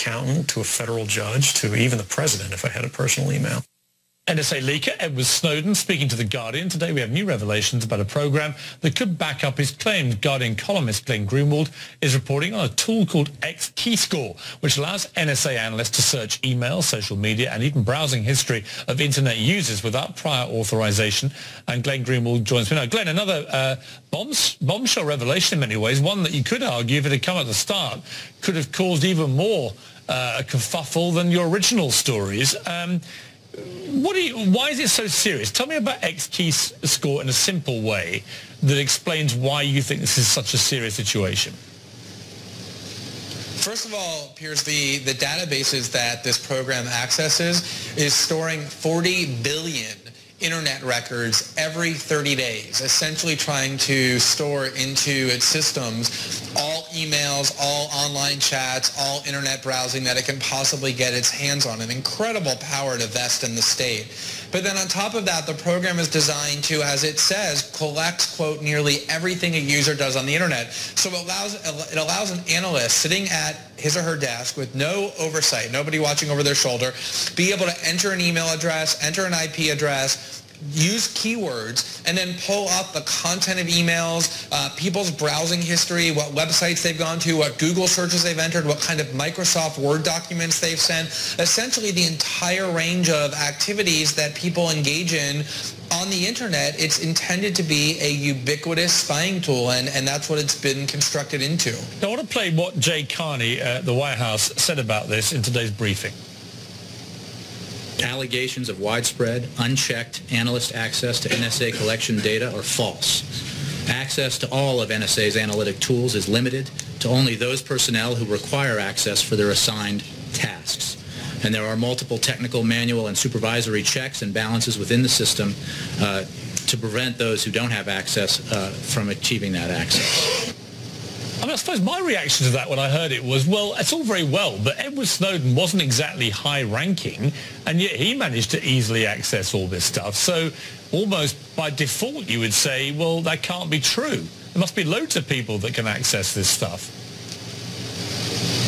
accountant to a federal judge to even the president if I had a personal email. NSA leaker Edward Snowden speaking to The Guardian. Today we have new revelations about a program that could back up his claims. Guardian columnist Glenn Greenwald is reporting on a tool called XKEYSCORE, which allows NSA analysts to search email, social media, and even browsing history of internet users without prior authorization. And Glenn Greenwald joins me now. Glenn, another bombshell revelation in many ways, one that you could argue, if it had come at the start, could have caused even more kerfuffle than your original stories. Why is it so serious? Tell me about XKEYSCORE in a simple way that explains why you think this is such a serious situation. First of all, Piers, the databases that this program accesses is storing 40 billion internet records every 30 days, essentially trying to store into its systems all emails, all online chats, all internet browsing that it can possibly get its hands on. An incredible power to vest in the state. But then on top of that, the program is designed to, as it says, collect, quote, nearly everything a user does on the internet. So it allows an analyst sitting at his or her desk with no oversight, nobody watching over their shoulder, be able to enter an email address, enter an IP address, use keywords, and then pull up the content of emails, people's browsing history, what websites they've gone to, what Google searches they've entered, what kind of Microsoft Word documents they've sent, essentially the entire range of activities that people engage in on the internet. It's intended to be a ubiquitous spying tool, and that's what it's been constructed into. Now, I want to play what Jay Carney at the White House said about this in today's briefing. Allegations of widespread, unchecked analyst access to NSA collection data are false. Access to all of NSA's analytic tools is limited to only those personnel who require access for their assigned tasks. And there are multiple technical, manual, and supervisory checks and balances within the system to prevent those who don't have access from achieving that access. I mean, I suppose my reaction to that when I heard it was, well, it's all very well, but Edward Snowden wasn't exactly high-ranking, and yet he managed to easily access all this stuff. So almost by default, you would say, well, that can't be true. There must be loads of people that can access this stuff.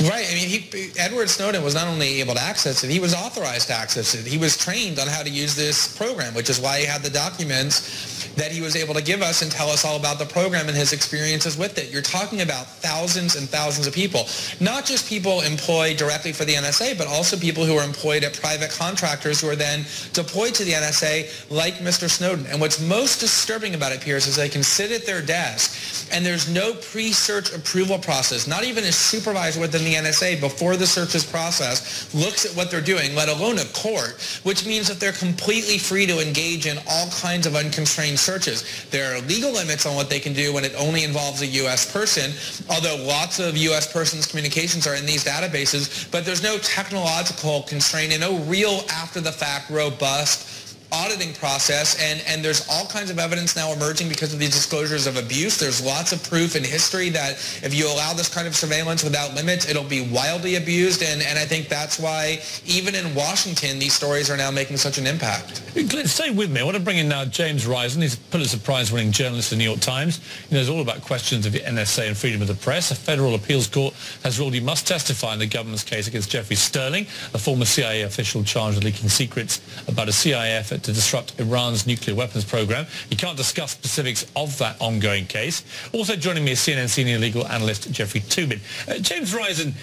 Right. I mean, Edward Snowden was not only able to access it, he was authorized to access it. He was trained on how to use this program, which is why he had the documents that he was able to give us and tell us all about the program and his experiences with it. You're talking about thousands and thousands of people, not just people employed directly for the NSA, but also people who are employed at private contractors who are then deployed to the NSA, like Mr. Snowden. And what's most disturbing about it, Piers, is they can sit at their desk and there's no pre-search approval process, not even a supervisor within the NSA before the search is processed looks at what they're doing, let alone a court, which means that they're completely free to engage in all kinds of unconstrained searches. There are legal limits on what they can do when it only involves a U.S. person, although lots of U.S. persons' communications are in these databases, but there's no technological constraint and no real after-the-fact robust auditing process, and there's all kinds of evidence now emerging because of these disclosures of abuse. There's lots of proof in history that if you allow this kind of surveillance without limits, it'll be wildly abused, and I think that's why even in Washington, these stories are now making such an impact. Glenn, stay with me. I want to bring in now James Risen. He's a Pulitzer Prize-winning journalist at the New York Times. He knows all about questions of the NSA and freedom of the press. A federal appeals court has ruled he must testify in the government's case against Jeffrey Sterling, a former CIA official charged with leaking secrets about a CIA effort to disrupt Iran's nuclear weapons program. He can't discuss specifics of that ongoing case. Also joining me is CNN senior legal analyst Jeffrey Toobin. James Risen,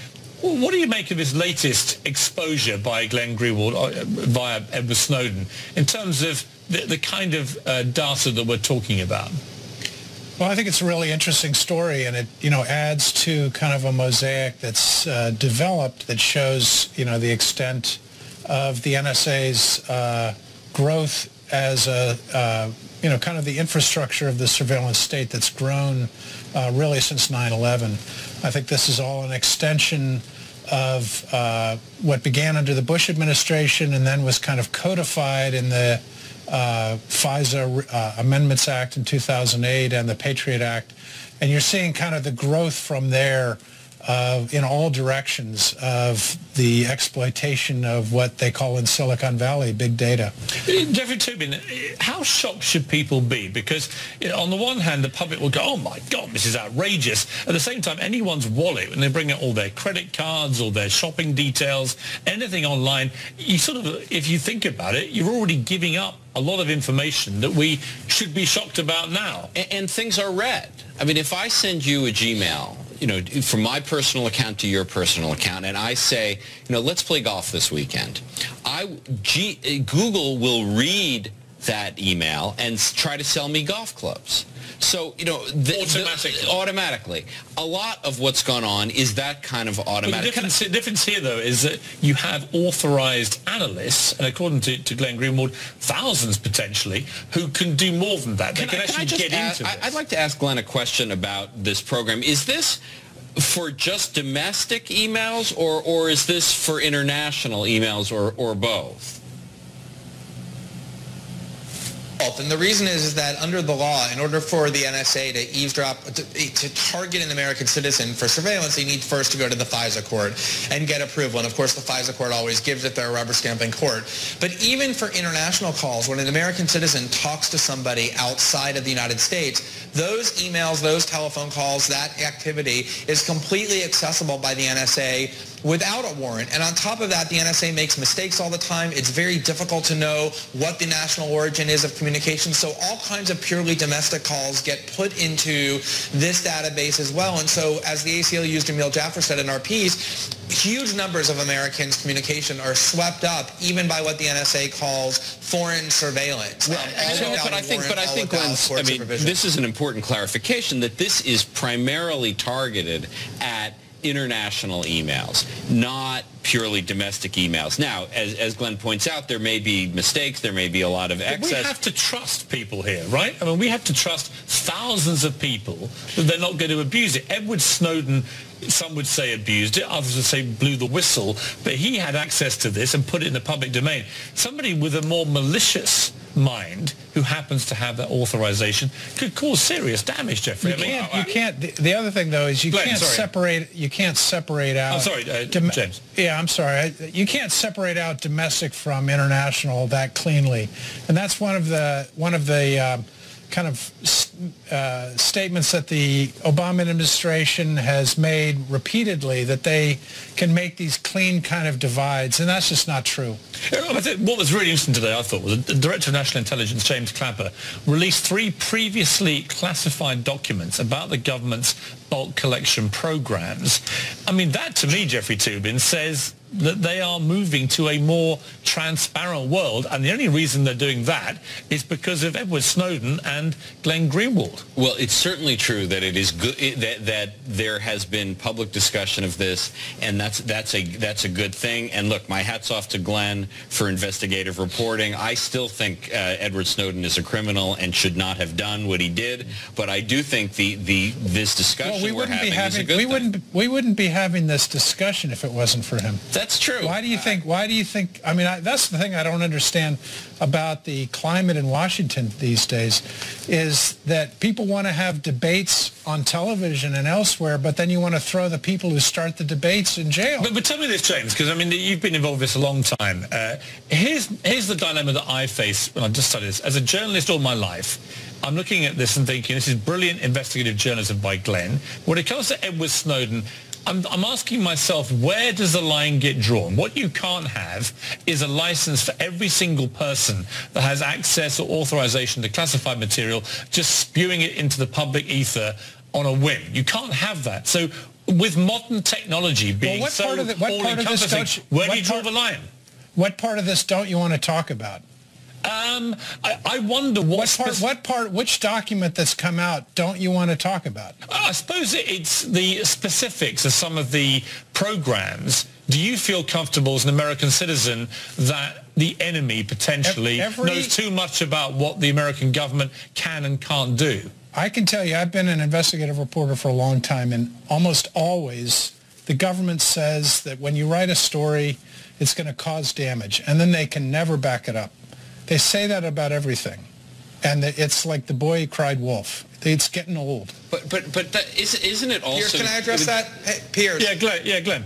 what do you make of his latest exposure by Glenn Greenwald via Edward Snowden in terms of the kind of data that we're talking about? Well, I think it's a really interesting story, and it, adds to kind of a mosaic that's developed that shows, the extent of the NSA's growth as kind of the infrastructure of the surveillance state that's grown really since 9/11. I think this is all an extension of what began under the Bush administration and then was kind of codified in the FISA Amendments Act in 2008 and the Patriot Act. And you're seeing kind of the growth from there in all directions of the exploitation of what they call in Silicon Valley big data. Jeffrey Toobin, how shocked should people be? Because on the one hand, the public will go, oh my God, this is outrageous. At the same time, anyone's wallet, when they bring out all their credit cards or their shopping details, anything online, you sort of, if you think about it, you're already giving up a lot of information that we should be shocked about now. And things are read. I mean, if I send you a Gmail, from my personal account to your personal account, and I say, let's play golf this weekend, Google will read that email and try to sell me golf clubs. So, automatically. A lot of what's gone on is that kind of automatic. But the difference here, though, is that you have authorized analysts, and according to Glenn Greenwald, thousands potentially, who can do more than that. They can actually get into this. I'd like to ask Glenn a question about this program. Is this for just domestic emails, or is this for international emails, or both? And the reason is that under the law, in order for the NSA to eavesdrop, to target an American citizen for surveillance, they need first to go to the FISA court and get approval. And of course, the FISA court always gives it their rubber stamping court. But even for international calls, when an American citizen talks to somebody outside of the United States, those emails, those telephone calls, that activity is completely accessible by the NSA without a warrant. And on top of that, the NSA makes mistakes all the time. It's very difficult to know what the national origin is of communication. So all kinds of purely domestic calls get put into this database as well. And so as the ACLU's Jamil Jaffer said in our piece, huge numbers of Americans' communication are swept up even by what the NSA calls foreign surveillance. But I think, Glenn, this is an important clarification that this is primarily targeted at international emails, not purely domestic emails. Now, as Glenn points out, there may be mistakes, there may be a lot of excess. But we have to trust people here, right? I mean, we have to trust thousands of people that they're not going to abuse it. Edward Snowden, some would say abused it, others would say blew the whistle, but he had access to this and put it in the public domain. Somebody with a more malicious mind who happens to have that authorization could cause serious damage, Jeffrey. You can't. The other thing, though, is you can't separate out. I'm sorry, James. Yeah, I'm sorry. You can't separate out domestic from international that cleanly, and that's one of the kind of statements that the Obama administration has made repeatedly, that they can make these clean kind of divides, and that's just not true. I think what was really interesting today, I thought, was the Director of National Intelligence, James Clapper, released 3 previously classified documents about the government's bulk collection programs. I mean, that to me, Jeffrey Toobin, says that they are moving to a more transparent world, and the only reason they're doing that is because of Edward Snowden and Glenn Greenwald. Well, it's certainly true that it is good that there has been public discussion of this, and that's a good thing. And look, my hat's off to Glenn for investigative reporting. I still think Edward Snowden is a criminal and should not have done what he did, but I do think this discussion we're having is a good thing. We wouldn't be having this discussion if it wasn't for him. That's true. Why do you think, I mean, that's the thing I don't understand about the climate in Washington these days, is that people want to have debates on television and elsewhere, but then you want to throw the people who start the debates in jail. But tell me this, James, because I mean, you've been involved in this a long time. Here's the dilemma that I face when I just studied this. As a journalist all my life, I'm looking at this and thinking, this is brilliant investigative journalism by Glenn. When it comes to Edward Snowden, I'm asking myself, where does the line get drawn? What you can't have is a license for every single person that has access or authorization to classified material, just spewing it into the public ether on a whim. You can't have that. So with modern technology being all-encompassing, where do you draw the line? What part of this don't you want to talk about? I wonder which document that's come out don't you want to talk about? I suppose it's the specifics of some of the programs. Do you feel comfortable as an American citizen that the enemy potentially knows too much about what the American government can and can't do? I can tell you, I've been an investigative reporter for a long time, and almost always the government says that when you write a story, it's going to cause damage, and then they can never back it up. They say that about everything. And it's like the boy who cried wolf. It's getting old. But isn't it also... Piers, can I address that? Hey, Piers. Yeah, Glenn.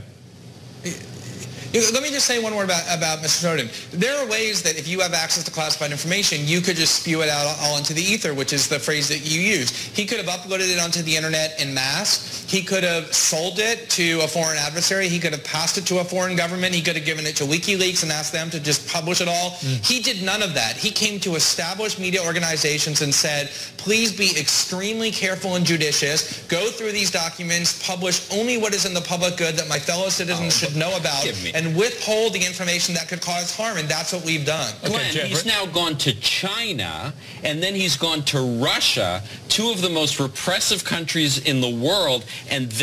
Let me just say one word about Mr. Snowden. There are ways that if you have access to classified information, you could just spew it out all into the ether, which is the phrase that you used. He could have uploaded it onto the internet en masse. He could have sold it to a foreign adversary. He could have passed it to a foreign government. He could have given it to WikiLeaks and asked them to just publish it all. He did none of that. He came to established media organizations and said, please be extremely careful and judicious. Go through these documents, publish only what is in the public good that my fellow citizens should know about, and withhold the information that could cause harm, and that's what we've done. Glenn, he's now gone to China, and then he's gone to Russia, two of the most repressive countries in the world, and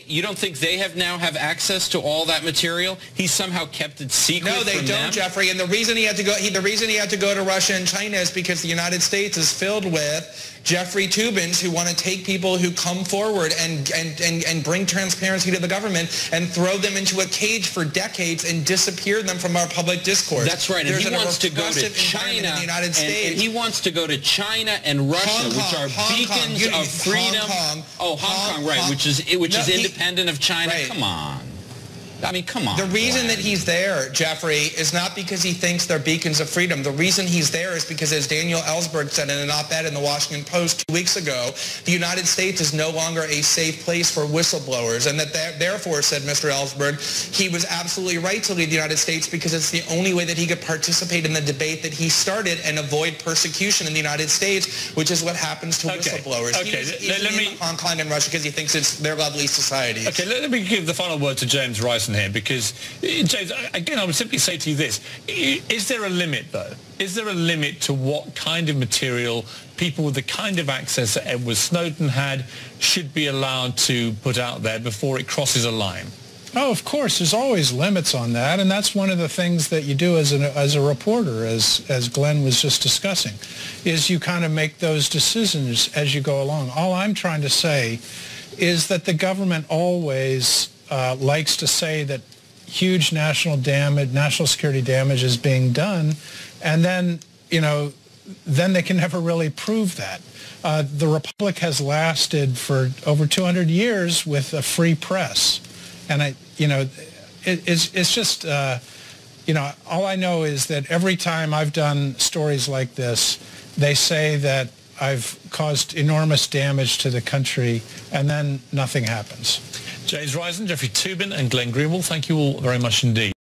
you don't think they now have access to all that material? He somehow kept it secret from them? No, they don't, Jeffrey, and the reason he had to go to Russia and China is because the United States is filled with Jeffrey Toobins who want to take people who come forward and bring transparency to the government and throw them into a cage for decades and disappear them from our public discourse. That's right. And he wants to go to China, in the United States. And he wants to go to China and Russia, which are beacons of freedom. Hong Kong, right? Which is independent of China. Right. Come on. I mean, come on. The reason that he's there, Jeffrey, is not because he thinks they're beacons of freedom. The reason he's there is because, as Daniel Ellsberg said in an op-ed in the Washington Post 2 weeks ago, the United States is no longer a safe place for whistleblowers, and that therefore, said Mr. Ellsberg, he was absolutely right to leave the United States because it's the only way that he could participate in the debate that he started and avoid persecution in the United States, which is what happens to whistleblowers. He's in Hong Kong and Russia because he thinks it's their lovely societies. Okay, let me give the final word to James Rice here, because, James, again, I would simply say to you this. Is there a limit, though? Is there a limit to what kind of material people with the kind of access that Edward Snowden had should be allowed to put out there before it crosses a line? Oh, of course. There's always limits on that, and that's one of the things that you do as a reporter, as Glenn was just discussing, is you kind of make those decisions as you go along. All I'm trying to say is that the government always likes to say that huge national security damage is being done, and then, then they can never really prove that. The Republic has lasted for over 200 years with a free press, and it's just, all I know is that every time I've done stories like this, they say that I've caused enormous damage to the country, and then nothing happens. James Risen, Jeffrey Toobin, and Glenn Greenwald, thank you all very much indeed.